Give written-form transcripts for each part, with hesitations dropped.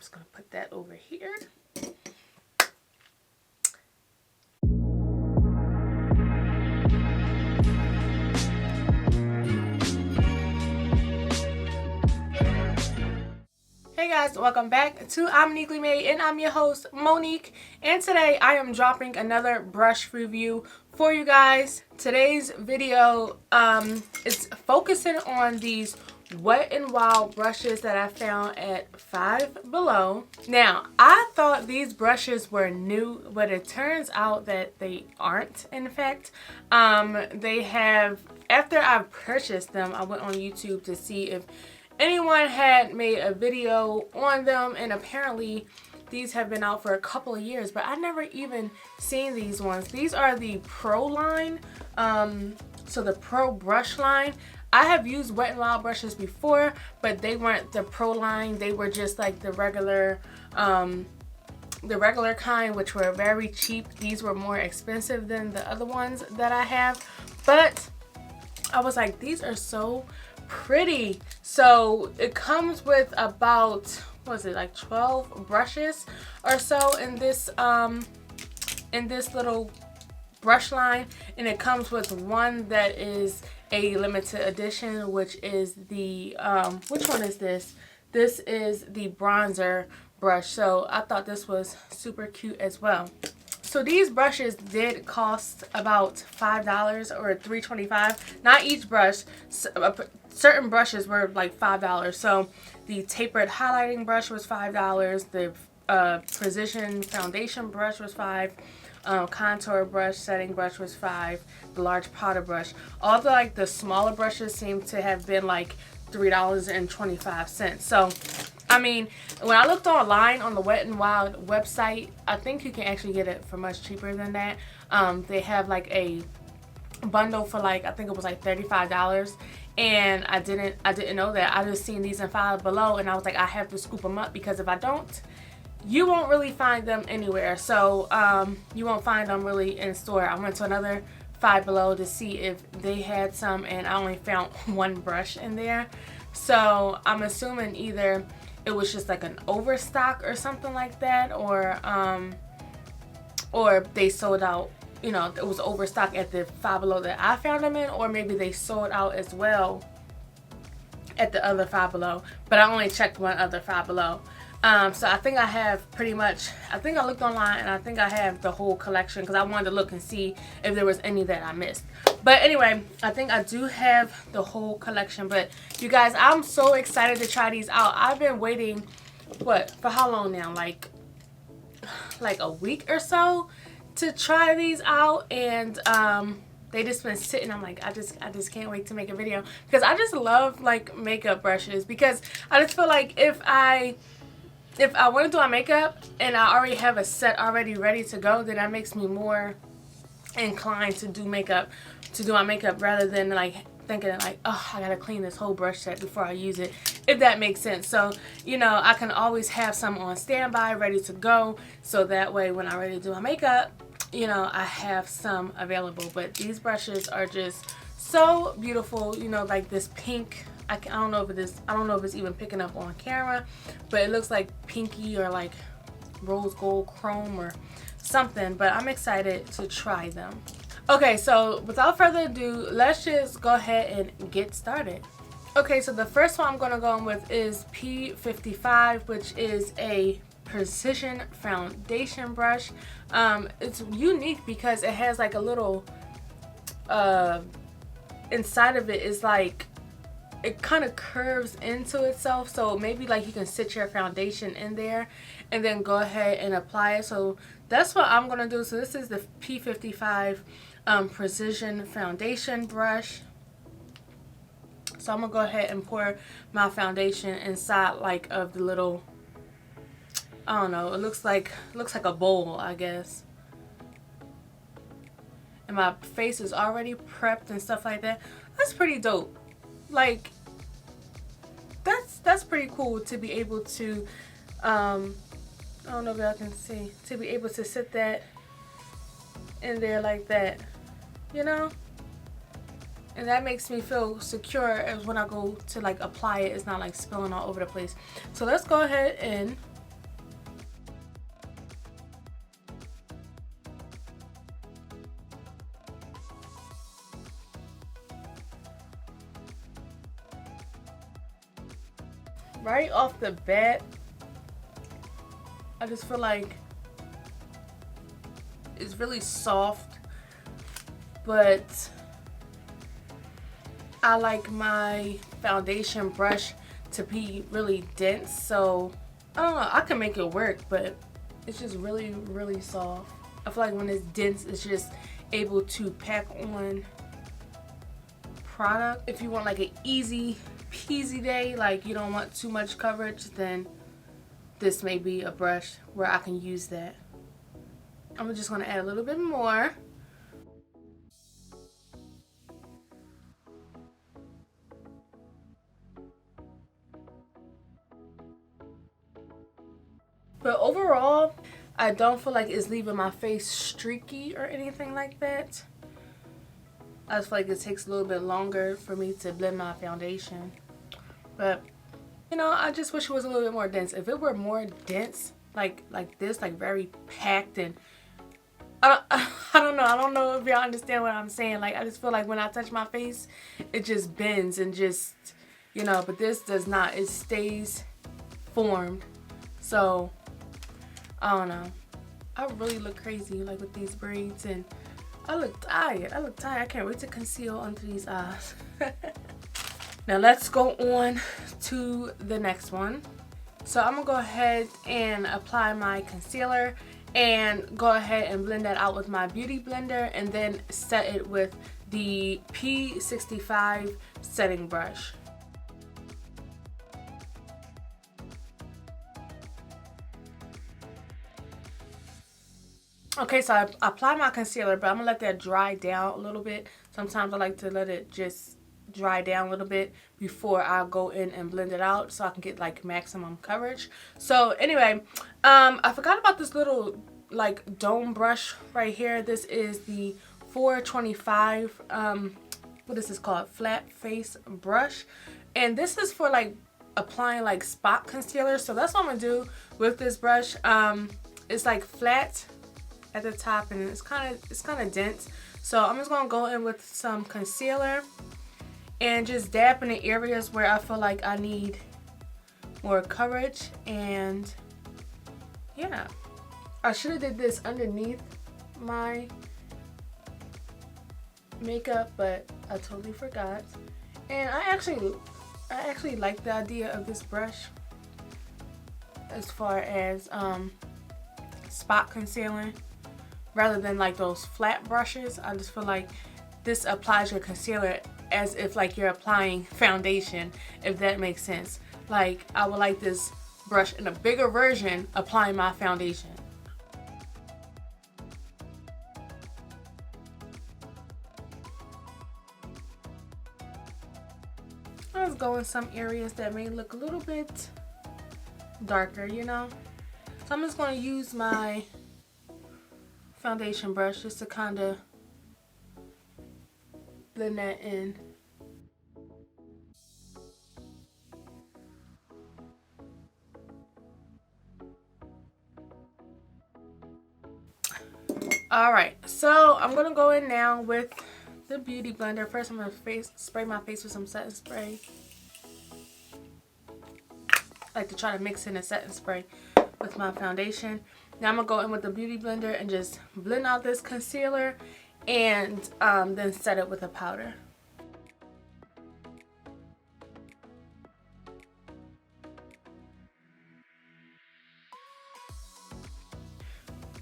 just going to put that over here. Hey guys, welcome back to I'm Uniquely Made, and I'm your host Monique, and today I am dropping another brush review for you guys. Today's video is focusing on these Wet n Wild brushes that I found at Five Below. Now, I thought these brushes were new, but it turns out that they aren't, in fact. They have, after I purchased them, I went on YouTube to see if anyone had made a video on them, and apparently these have been out for a couple of years, but I never even seen these ones. These are the Pro line, so the Pro brush line. I have used Wet n Wild brushes before, but they weren't the Pro line. They were just like the regular kind, which were very cheap. These were more expensive than the other ones that I have, but I was like, these are so pretty. So it comes with about, what is it, like 12 brushes or so in this little brush line, and it comes with one that is a limited edition, which is the which one is this? This is the bronzer brush. So I thought this was super cute as well. So these brushes did cost about $5 or $3.25. Not each brush. Certain brushes were like $5. So the tapered highlighting brush was $5. The precision foundation brush was $5. Contour brush, setting brush was $5. The large powder brush. All the like the smaller brushes seem to have been like $3.25. So I mean, when I looked online on the Wet n Wild website, I think you can actually get it for much cheaper than that. They have like a bundle for like, I think it was like $35, and I didn't know that. I just seen these in Five Below, and I was like, I have to scoop them up, because if I don't, you won't really find them anywhere. So you won't find them really in store. I went to another Five Below to see if they had some, and I only found one brush in there. So I'm assuming either it was just like an overstock or something like that, or they sold out, you know, it was overstock at the Five Below that I found them in, or maybe they sold out as well at the other Five Below, but I only checked one other Five Below. So I think I have pretty much, I think I looked online, and I think I have the whole collection, because I wanted to look and see if there was any that I missed. But anyway, I think I do have the whole collection. But you guys, I'm so excited to try these out. I've been waiting, what, for how long now? Like a week or so to try these out, and they just been sitting. I'm like, I just can't wait to make a video, because I just love like makeup brushes, because I just feel like if I want to do my makeup and I already have a set already ready to go, then that makes me more inclined to do my makeup rather than like thinking like, oh, I gotta clean this whole brush set before I use it, if that makes sense. So, you know, I can always have some on standby ready to go, so that way when I'm ready to do my makeup, you know, I have some available. But these brushes are just so beautiful, you know, like this pink. I don't know if it's even picking up on camera, but it looks like pinky or like rose gold chrome or something. But I'm excited to try them. Okay, so without further ado, let's just go ahead and get started. Okay, so the first one I'm going to go in with is P55, which is a precision foundation brush. It's unique because it has like a little inside of it is like, it kind of curves into itself, so maybe like you can sit your foundation in there and then go ahead and apply it. So that's what I'm gonna do. So this is the P55 precision foundation brush. So I'm gonna go ahead and pour my foundation inside like of the little, I don't know, it looks like a bowl, I guess. And my face is already prepped and stuff like that. That's pretty dope. Like, that's pretty cool to be able to I don't know if y'all can see, to be able to sit that in there like that, you know, and that makes me feel secure as when I go to like apply it, it's not like spilling all over the place. So let's go ahead and right off the bat, I just feel like it's really soft, but I like my foundation brush to be really dense, so I don't know, I can make it work, but it's just really, really soft. I feel like when it's dense, it's just able to pack on product. If you want like an easy peasy day, like you don't want too much coverage, then this may be a brush where I can use that. I'm just going to add a little bit more. But overall, I don't feel like it's leaving my face streaky or anything like that. I just feel like it takes a little bit longer for me to blend my foundation. But, you know, I just wish it was a little bit more dense. If it were more dense, like this, like very packed, and I don't know if y'all understand what I'm saying. Like, I just feel like when I touch my face, it just bends and just, you know, but this does not. It stays formed. So, I don't know. I really look crazy like with these braids, and I look tired. I can't wait to conceal under these eyes. Now let's go on to the next one. So I'm gonna go ahead and apply my concealer and go ahead and blend that out with my beauty blender, and then set it with the P65 setting brush. Okay, so I apply my concealer, but I'm gonna let that dry down a little bit. Sometimes I like to let it just dry down a little bit before I go in and blend it out, so I can get like maximum coverage. So anyway, I forgot about this little like dome brush right here. This is the 425 what is this called, flat face brush, and this is for like applying like spot concealer. So that's what I'm gonna do with this brush. It's like flat at the top, and it's kind of dense. So I'm just gonna go in with some concealer and just dab in the areas where I feel like I need more coverage. And yeah, I should have did this underneath my makeup, but I totally forgot. And I actually like the idea of this brush as far as spot concealing, rather than like those flat brushes. I just feel like this applies your concealer as if like you're applying foundation, if that makes sense. Like, I would like this brush in a bigger version applying my foundation. Let's go in some areas that may look a little bit darker, you know. So I'm just going to use my foundation brush just to kind of blend that in. Alright, so I'm going to go in now with the beauty blender. First I'm going to spray my face with some setting spray. I like to try to mix in a setting spray with my foundation. Now I'm going to go in with the beauty blender and just blend out this concealer, and then set it with a powder.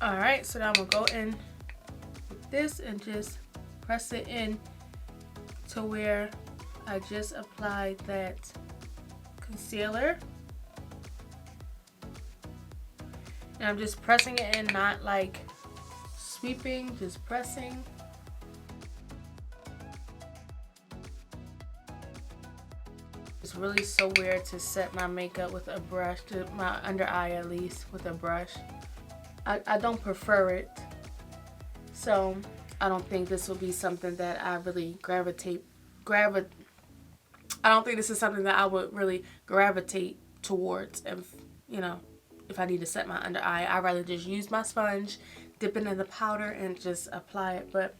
Alright, so now I'm going to go in with this and just press it in to where I just applied that concealer. And I'm just pressing it in, not like sweeping, just pressing. It's really so weird to set my makeup with a brush, my under eye at least, with a brush. I don't prefer it. So I don't think this will be something that I really I don't think this is something that I would really gravitate towards if, you know, if I need to set my under eye. I'd rather just use my sponge, dip it in the powder, and just apply it. But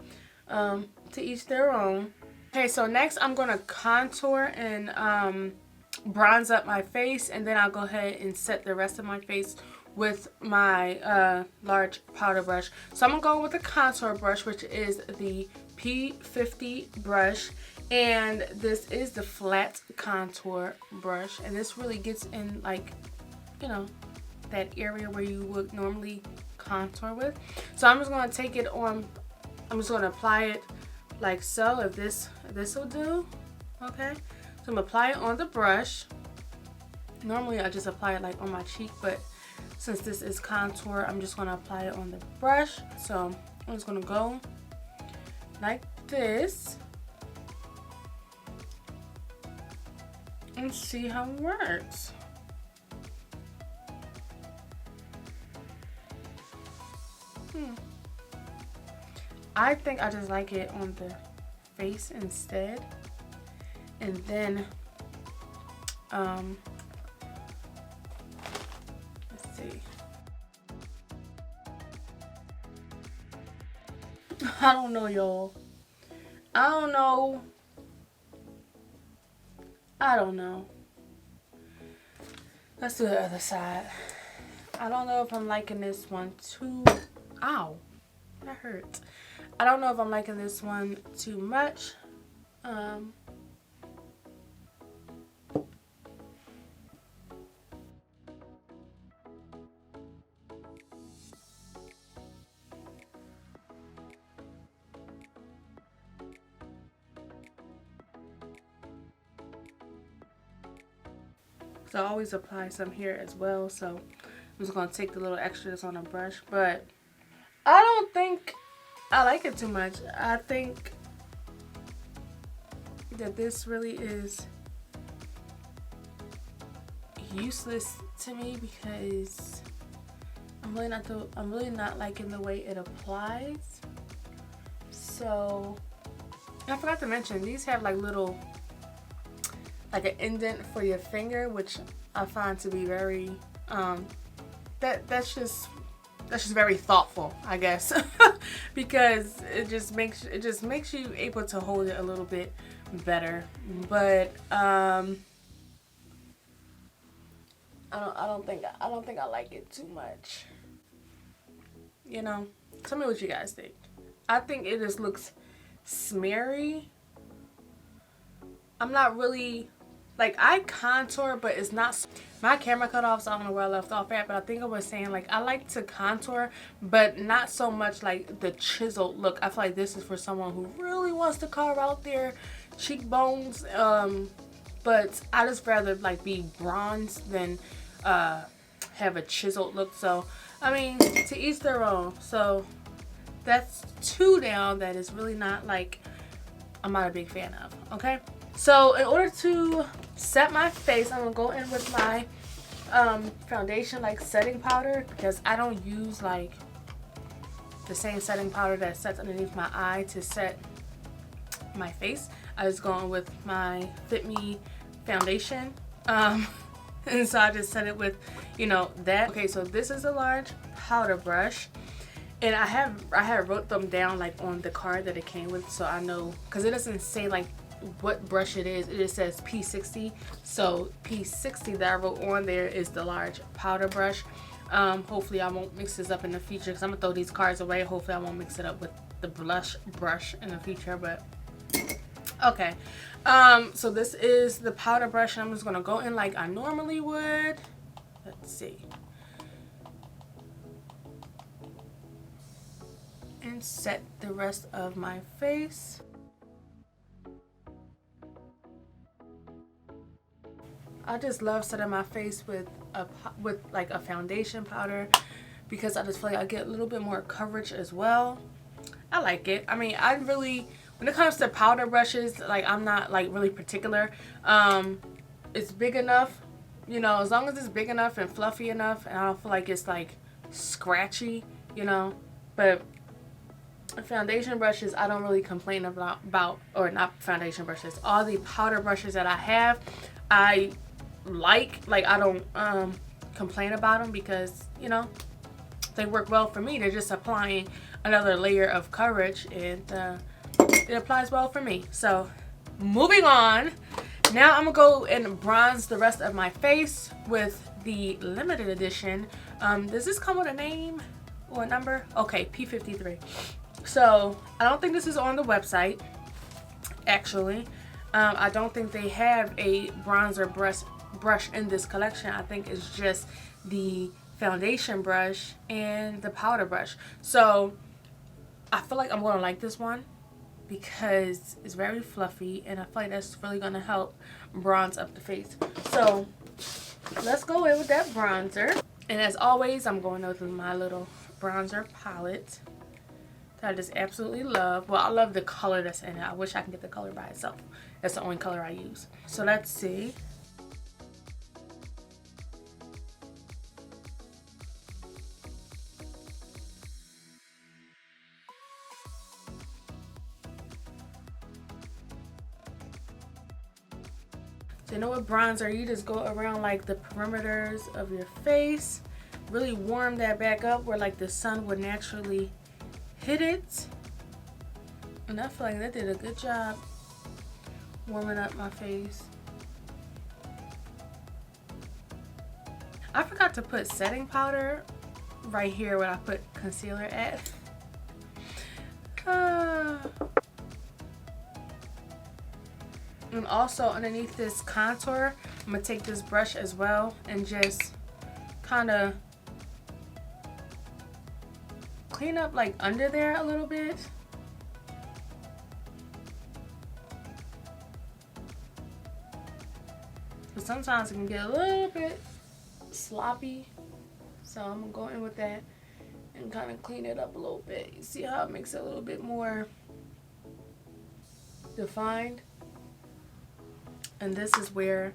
to each their own. Okay, so next I'm going to contour and bronze up my face, and then I'll go ahead and set the rest of my face with my large powder brush. So I'm gonna go with the contour brush, which is the P50 brush, and this is the flat contour brush, and this really gets in, like, you know, that area where you would normally contour with. So I'm just gonna take it on, I'm just gonna apply it like so, if this will do. Okay, so I'm gonna apply it on the brush. Normally I just apply it like on my cheek, but since this is contour, I'm just gonna apply it on the brush. So I'm just gonna go like this and see how it works. I think I just like it on the face instead, and then let's see. I don't know, y'all. I don't know. Let's do the other side. I don't know if I'm liking this one too. Ow, that hurt. I don't know if I'm liking this one too much. So I always apply some here as well, so I'm just gonna take the little extras on a brush, but I don't think I like it too much. I think that this really is useless to me because I'm really not liking the way it applies. So I forgot to mention, these have like little, like an indent for your finger, which I find to be very that's just very thoughtful, I guess. Because it just makes you able to hold it a little bit better. But I don't think I like it too much. You know, tell me what you guys think. I think it just looks smeary. I'm not really, like, I contour, but it's not, my camera cut off, so I don't know where I left off at, but I think I was saying, like, I like to contour, but not so much like the chiseled look. I feel like this is for someone who really wants to carve out their cheekbones, but I just rather, like, be bronzed than have a chiseled look. So, I mean, to each their own. So, that's 2 down that is really not, like, I'm not a big fan of, okay? So in order to set my face, I'm gonna go in with my foundation, like, setting powder, because I don't use like the same setting powder that sets underneath my eye to set my face. I was going with my Fit Me foundation, and so I just set it with, you know, that. Okay, so this is a large powder brush, and I have wrote them down, like, on the card that it came with, so I know, because it doesn't say like what brush it is. It just says P60. So P60 that I wrote on there is the large powder brush. Hopefully I won't mix this up in the future, because I'm gonna throw these cards away. Hopefully I won't mix it up with the blush brush in the future, but okay. So this is the powder brush, and I'm just gonna go in like I normally would. Let's see. And set the rest of my face. I just love setting my face with like a foundation powder, because I just feel like I get a little bit more coverage as well. I like it. I mean, I really, when it comes to powder brushes, like, I'm not like really particular. It's big enough, you know, as long as it's big enough and fluffy enough, and I don't feel like it's like scratchy, you know. But foundation brushes, I don't really complain about, or not foundation brushes, all the powder brushes that I have, I like I don't complain about them, because, you know, they work well for me. They're just applying another layer of coverage, and it applies well for me. So moving on, Now I'm gonna go and bronze the rest of my face with the limited edition. Does this come with a name or a number? Okay, P53. So I don't think this is on the website, actually. I don't think they have a bronzer brush in this collection. I think it's just the foundation brush and the powder brush. So I feel like I'm gonna like this one because it's very fluffy, and I feel like that's really gonna help bronze up the face. So let's go in with that bronzer. And as always, I'm going with my little bronzer palette that I just absolutely love. Well, I love the color that's in it. I wish I could get the color by itself. That's the only color I use. So let's see. So you know what bronzer, you just go around like the perimeters of your face. Really warm that back up where like the sun would naturally hit it. And I feel like that did a good job warming up my face. I forgot to put setting powder right here where I put concealer at. And also underneath this contour, I'm gonna take this brush as well and just kind of clean up like under there a little bit. But sometimes it can get a little bit sloppy. So I'm gonna go in with that and kind of clean it up a little bit. You see how it makes it a little bit more defined? And this is where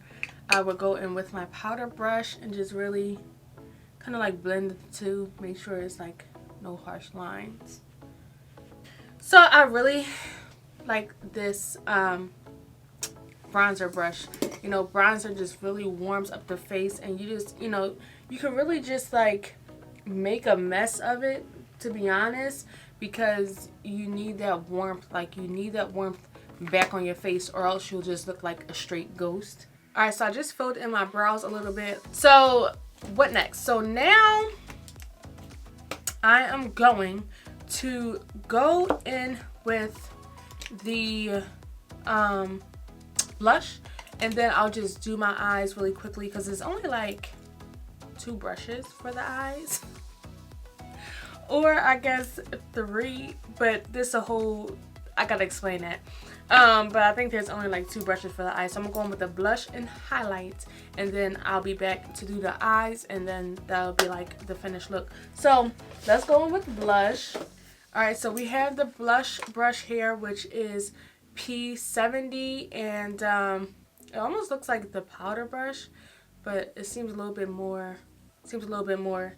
I would go in with my powder brush and just really kind of like blend the two, make sure it's like no harsh lines. So I really like this bronzer brush. You know, bronzer just really warms up the face, and you just, you know, you can really just like make a mess of it, to be honest, because you need that warmth. Like, you need that warmth back on your face, or else you'll just look like a straight ghost. Alright, so I just filled in my brows a little bit. So what next? So now I am going to go in with the blush, and then I'll just do my eyes really quickly because it's only like 2 brushes for the eyes. Or I guess 3, but this a whole, I gotta explain that. But I think there's only like 2 brushes for the eyes. So I'm going with the blush and highlight, and then I'll be back to do the eyes, and then that'll be like the finished look. So let's go in with blush. Alright, so we have the blush brush here, which is P70, and it almost looks like the powder brush, but it seems a little bit more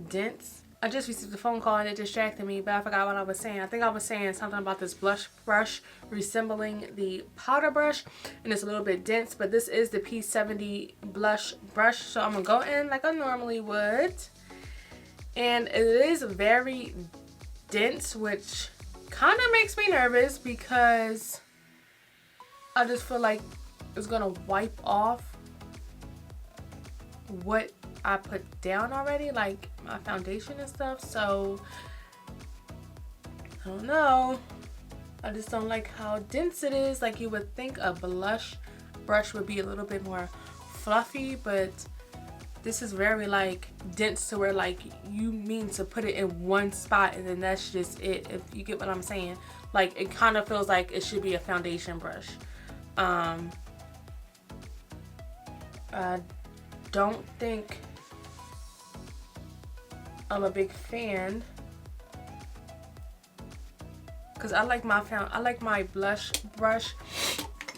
dense. I just received a phone call and it distracted me, but I forgot what I was saying. I think I was saying something about this blush brush resembling the powder brush, and it's a little bit dense, but this is the P70 blush brush. So I'm gonna go in like I normally would, and it is very dense, which kind of makes me nervous because I just feel like it's gonna wipe off what I put down already, like my foundation and stuff. So I don't know, I just don't like how dense it is. Like, you would think a blush brush would be a little bit more fluffy, but this is very like dense to where like you mean to put it in one spot and then that's just it, if you get what I'm saying. Like, it kind of feels like it should be a foundation brush. I don't think I'm a big fan, because I like my blush brush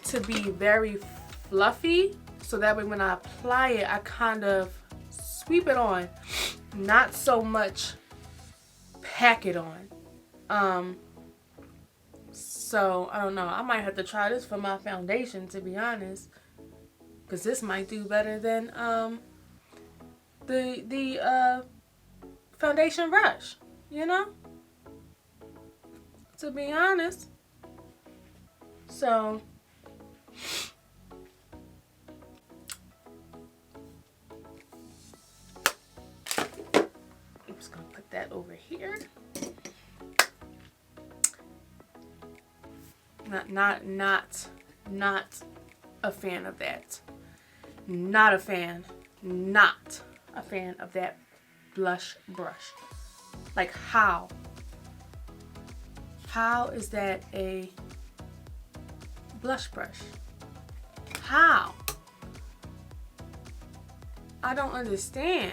to be very fluffy, so that way when I apply it, I kind of sweep it on, not so much pack it on. So I don't know, I might have to try this for my foundation, to be honest, because this might do better than the foundation brush, you know, to be honest. So that over here. Not a fan of that. Not a fan of that blush brush. Like, how is that a blush brush? How? I don't understand.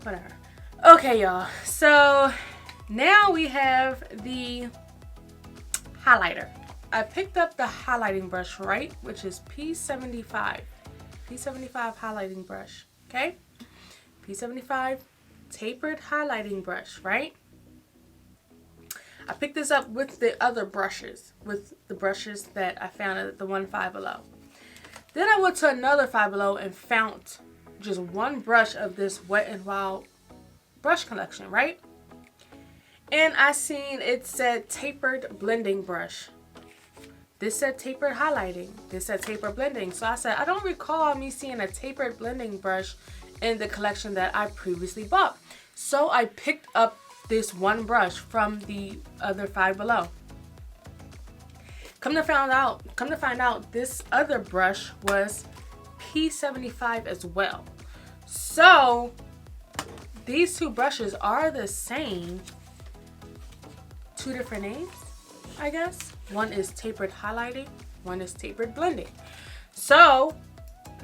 Whatever. Okay, y'all. So now we have the highlighter. I picked up the highlighting brush, right? Which is P75. P75 highlighting brush. Okay? P75 tapered highlighting brush, right? I picked this up with the other brushes, with the brushes that I found at the one Five Below. Then I went to another Five Below and found just one brush of this Wet n Wild brush collection, right? And I seen it said tapered blending brush. This said tapered highlighting. This said tapered blending. So I said, I don't recall me seeing a tapered blending brush in the collection that I previously bought. So I picked up this one brush from the other Five Below. Come to find out, this other brush was P75 as well. So these two brushes are the same. Two different names, I guess. One is tapered highlighting, one is tapered blending. So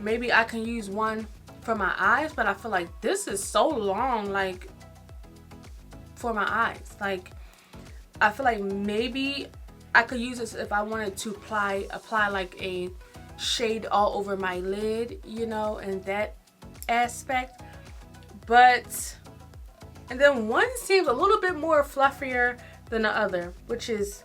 maybe I can use one for my eyes, but I feel like this is so long, like, for my eyes. Like, I feel like maybe I could use this if I wanted to apply like a shade all over my lid, you know, in that aspect. But, and then one seems a little bit more fluffier than the other, which is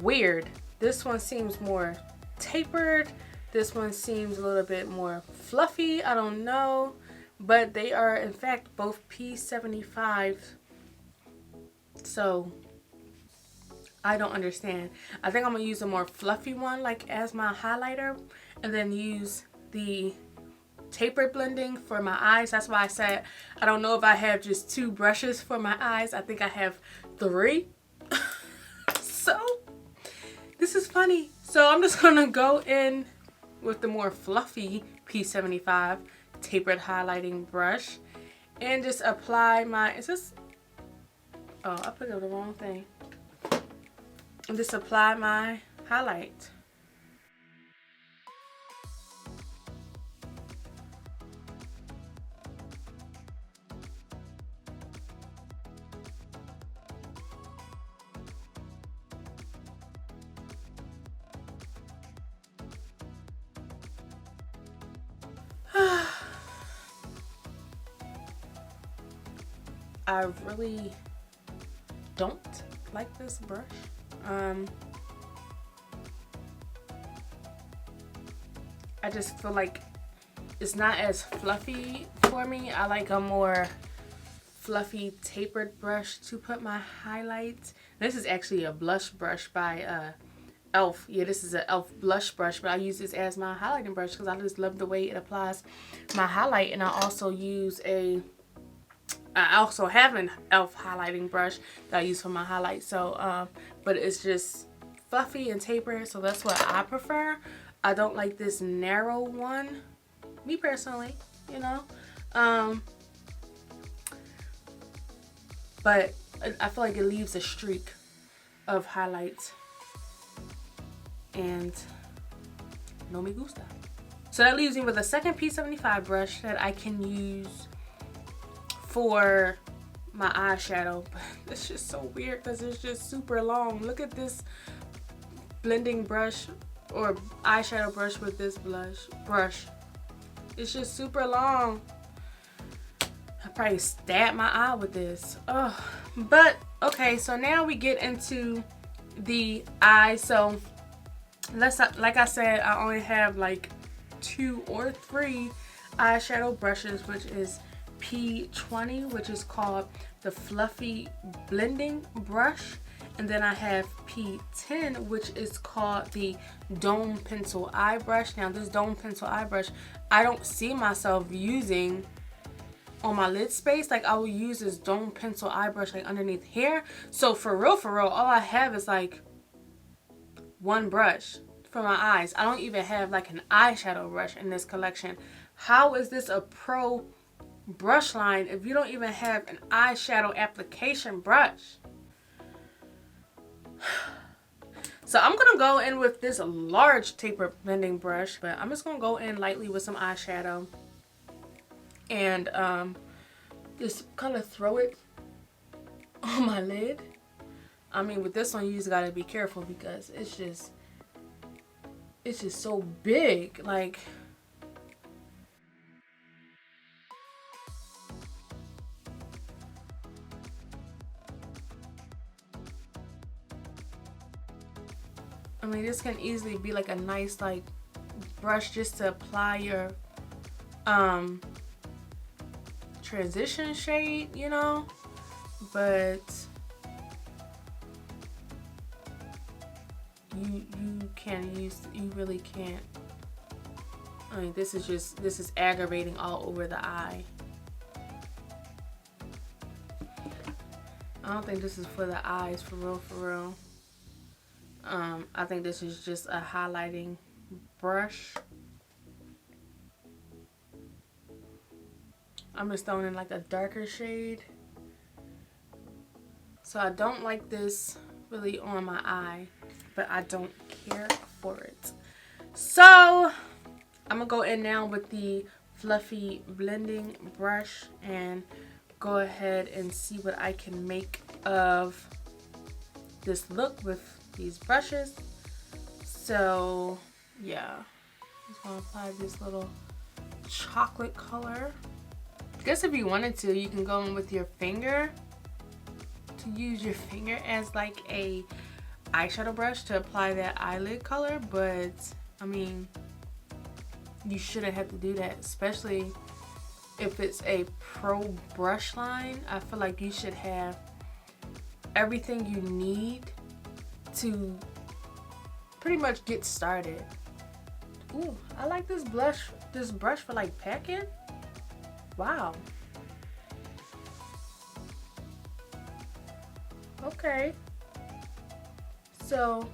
weird. This one seems more tapered. This one seems a little bit more fluffy. I don't know. But they are, in fact, both P75. So I don't understand. I think I'm going to use a more fluffy one, like, as my highlighter. And then use the tapered blending for my eyes. That's why I said I don't know if I have just two brushes for my eyes. I think I have 3. So this is funny. So I'm just gonna go in with the more fluffy P75 tapered highlighting brush and just apply my, is this, oh, I put up the wrong thing. And just apply my highlight. I really don't like this brush. I just feel like it's not as fluffy for me. I like a more fluffy tapered brush to put my highlights. This is actually a blush brush by e.l.f. Yeah, this is an e.l.f. blush brush, but I use this as my highlighting brush because I just love the way it applies my highlight. And I also use I also have an e.l.f. highlighting brush that I use for my highlight. So, but it's just fluffy and tapered, so that's what I prefer. I don't like this narrow one, me personally, you know. But I feel like it leaves a streak of highlights, and no me gusta. So that leaves me with a second P75 brush that I can use for my eyeshadow. But it's just so weird because it's just super long. Look at this blending brush or eyeshadow brush with this brush. It's just super long. I probably stab my eye with this. Oh, but okay, so now we get into the eye. So like I said, I only have like 2 or 3 eyeshadow brushes, which is P20, which is called the Fluffy Blending Brush, And then I have P10, which is called the Dome Pencil Eye Brush. Now this Dome Pencil Eye Brush, I don't see myself using on my lid space. Like I will use this Dome Pencil Eye Brush like underneath here. So for real, all I have is like one brush for my eyes. I don't even have like an eyeshadow brush in this collection. How is this a pro brush line if you don't even have an eyeshadow application brush? So I'm gonna go in with this large taper blending brush, but I'm just gonna go in lightly with some eyeshadow and just kind of throw it on my lid. I mean, with this one you just gotta be careful because it's just so big. Like, I mean, this can easily be like a nice like brush just to apply your transition shade, you know, but you really can't. I mean, this is aggravating all over the eye. I don't think this is for the eyes, for real. I think this is just a highlighting brush. I'm just throwing in like a darker shade. So I don't like this really on my eye, but I don't care for it. So I'm gonna go in now with the fluffy blending brush and go ahead and see what I can make of this look with these brushes. So yeah, I'm just gonna apply this little chocolate color. I guess if you wanted to, you can go in with your finger, to use your finger as like a eyeshadow brush to apply that eyelid color, but I mean, you shouldn't have to do that, especially if it's a pro brush line. I feel like you should have everything you need to pretty much get started. Ooh, I like this brush for like packing. Wow. Okay. So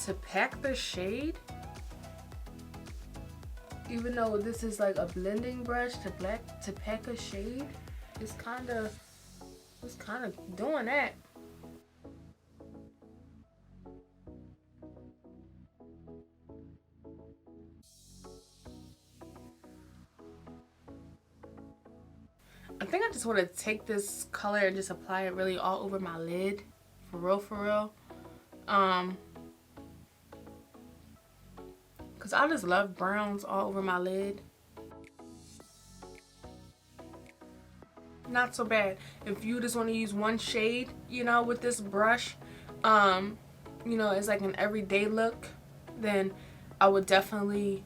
to pack the shade, even though this is like a blending brush to pack a shade, it's kind of doing that. I think I just want to take this color and just apply it really all over my lid, for real. Cause I just love browns all over my lid. Not so bad. If you just want to use one shade, you know, with this brush, you know, it's like an everyday look, then I would definitely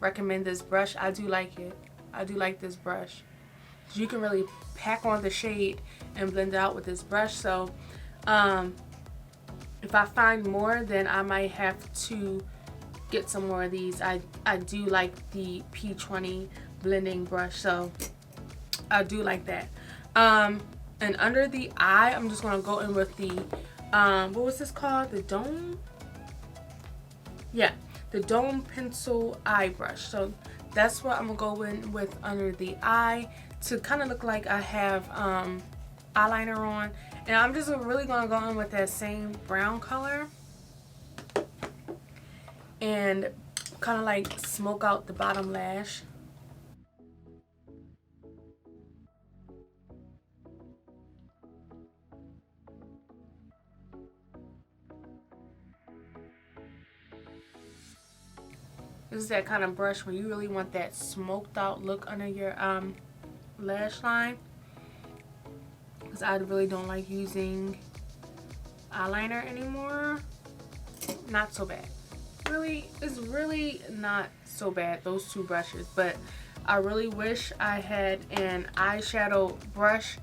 recommend this brush. I do like it. I do like this brush. You can really pack on the shade and blend it out with this brush. So if I find more, then I might have to get some more of these. I do like the P20 blending brush, so I do like that. And under the eye, I'm just gonna go in with the what was this called? The Dome? Yeah, the Dome Pencil Eye Brush. So that's what I'm gonna go in with under the eye to kind of look like I have eyeliner on. And I'm just really gonna go in with that same brown color and kind of like smoke out the bottom lash. This is that kind of brush where you really want that smoked out look under your lash line, because I really don't like using eyeliner anymore. Not so bad. Really, it's really not so bad, those two brushes, but I really wish I had an eyeshadow brush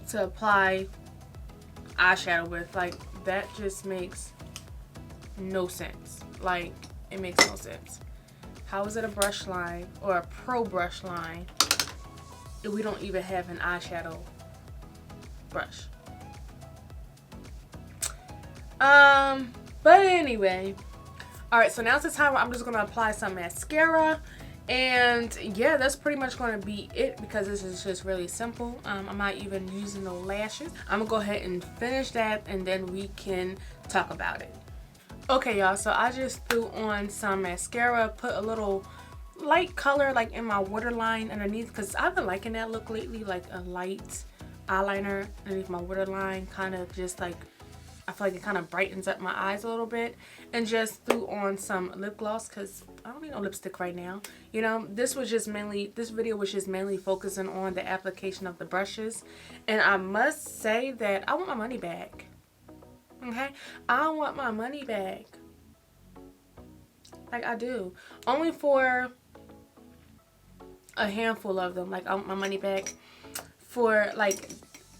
to apply eyeshadow with. Like, that just makes no sense. Like, it makes no sense. How is it a brush line or a pro brush line if we don't even have an eyeshadow brush? But anyway, all right, so now's the time where I'm just gonna apply some mascara, and yeah, that's pretty much gonna be it because this is just really simple. I'm not even using no lashes. I'm gonna go ahead and finish that, and then we can talk about it. Okay, y'all, so I just threw on some mascara, put a little light color like in my waterline underneath, because I've been liking that look lately, like a light eyeliner underneath my waterline, kind of just like, I feel like it kind of brightens up my eyes a little bit. And just threw on some lip gloss because I don't need no lipstick right now. You know, this video was just mainly focusing on the application of the brushes. And I must say that I want my money back. Okay? I want my money back. Like, I do. Only for a handful of them. Like, I want my money back for, like,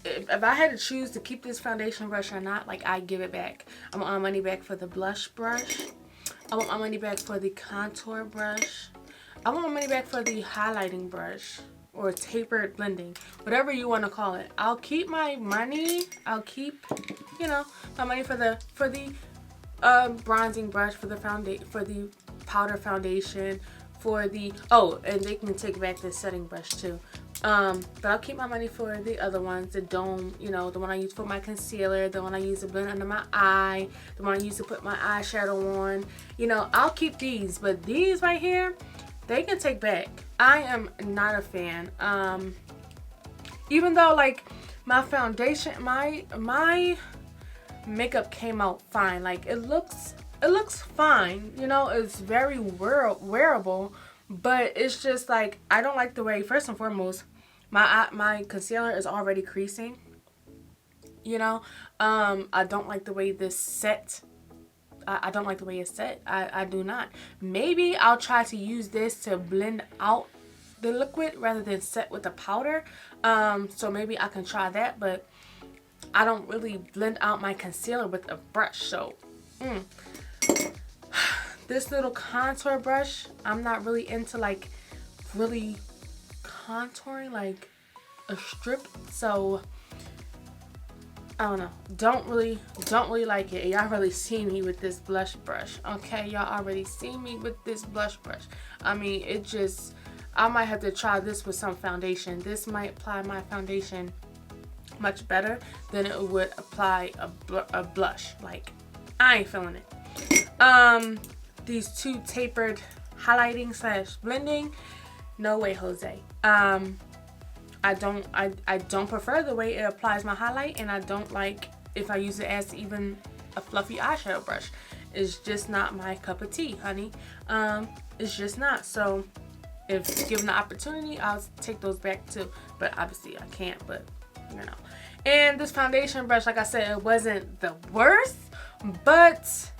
if I had to choose to keep this foundation brush or not, like, I give it back. I want my money back for the blush brush. I want my money back for the contour brush. I want my money back for the highlighting brush or tapered blending, whatever you want to call it. I'll keep my money. I'll keep, you know, my money for the bronzing brush, for the powder foundation, for the and they can take back the setting brush too. But I'll keep my money for the other ones, the dome, you know, the one I use for my concealer, the one I use to blend under my eye, the one I use to put my eyeshadow on. You know, I'll keep these, but these right here, they can take back. I am not a fan. Even though, like, my foundation, my makeup came out fine. Like, it looks fine, you know, it's very wearable, but it's just like, I don't like the way, first and foremost, my concealer is already creasing, you know. I don't like the way this set. I don't like the way it's set. I do not. Maybe I'll try to use this to blend out the liquid rather than set with the powder. So maybe I can try that, but I don't really blend out my concealer with a brush. So this little contour brush, I'm not really into, like, really contouring like a strip, so I don't know. Don't really like it. Y'all really see me with this blush brush. Okay, y'all already see me with this blush brush. I mean, it just, I might have to try this with some foundation. This might apply my foundation much better than it would apply a blush. Like, I ain't feeling it. These two tapered highlighting slash blending, no way, Jose. I don't prefer the way it applies my highlight, and I don't like if I use it as even a fluffy eyeshadow brush. It's just not my cup of tea, honey. It's just not. So if given the opportunity, I'll take those back too, but obviously I can't, but you know. And this foundation brush, like I said, it wasn't the worst, but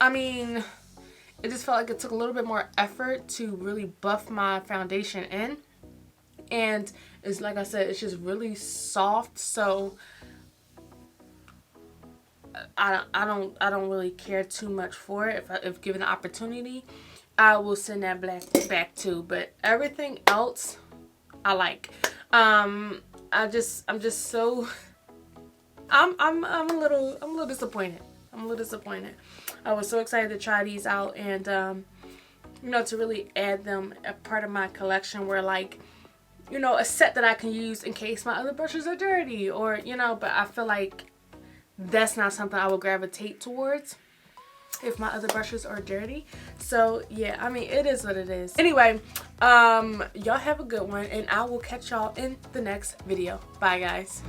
I mean, it just felt like it took a little bit more effort to really buff my foundation in. And it's, like I said, it's just really soft, so I don't really care too much for it. If given the opportunity, I will send that back too. But everything else I like. I'm a little disappointed. I'm a little disappointed. I was so excited to try these out, and you know, to really add them a part of my collection where, like, you know, a set that I can use in case my other brushes are dirty, or, you know, but I feel like that's not something I will gravitate towards if my other brushes are dirty. So yeah, I mean, it is what it is. Anyway, y'all have a good one, and I will catch y'all in the next video. Bye, guys.